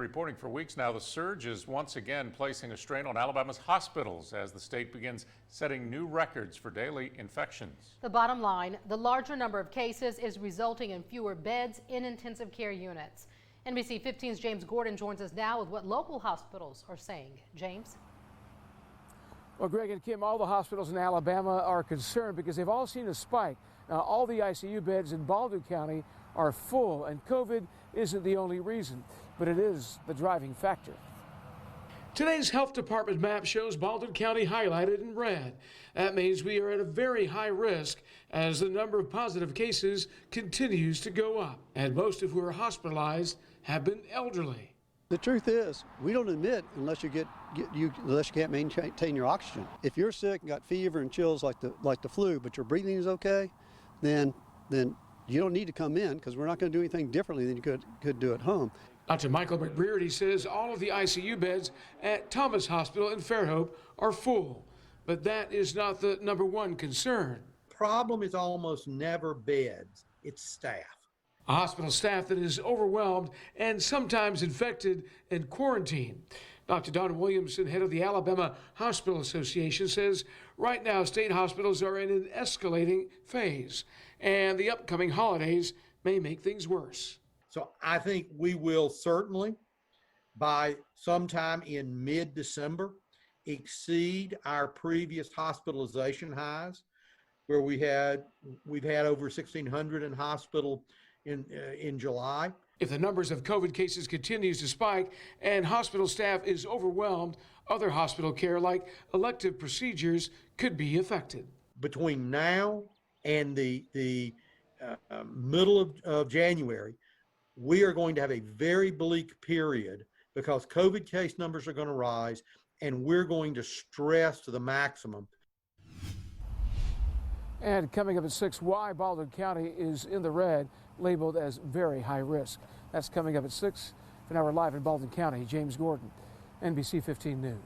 reporting for weeks now, the surge is once again placing a strain on Alabama's hospitals as the state begins setting new records for daily infections. The bottom line, the larger number of cases is resulting in fewer beds in intensive care units. NBC 15's James Gordon joins us now with what local hospitals are saying. James? Well, Greg and Kim, all the hospitals in Alabama are concerned because they've all seen a spike. Now, all the ICU beds in Baldwin County are full, and COVID isn't the only reason, but it is the driving factor. Today's health department map shows Baldwin County highlighted in red. That means we are at a very high risk as the number of positive cases continues to go up, and most of who are hospitalized have been elderly. The truth is, we don't admit unless you can't maintain your oxygen. If you're sick and got fever and chills like the flu, but your breathing is okay, then you don't need to come in because we're not going to do anything differently than you could do at home. Dr. Michael McBrearty says all of the ICU beds at Thomas Hospital in Fairhope are full, but that is not the #1 concern. Problem is almost never beds, it's staff. A hospital staff that is overwhelmed and sometimes infected and quarantined. Dr. Don Williamson, head of the Alabama Hospital Association, says right now state hospitals are in an escalating phase, and the upcoming holidays may make things worse. So I think we will certainly, by sometime in mid-December, exceed our previous hospitalization highs, where we've had over 1,600 in hospital in July. If the numbers of COVID cases continues to spike and hospital staff is overwhelmed, other hospital care like elective procedures could be affected. Between now and the middle of January, we are going to have a very bleak period because COVID case numbers are going to rise and we're going to stress to the maximum. And coming up at 6, why Baldwin County is in the red, labeled as very high risk. That's coming up at 6. For now, we're live in Baldwin County. James Gordon, NBC 15 News.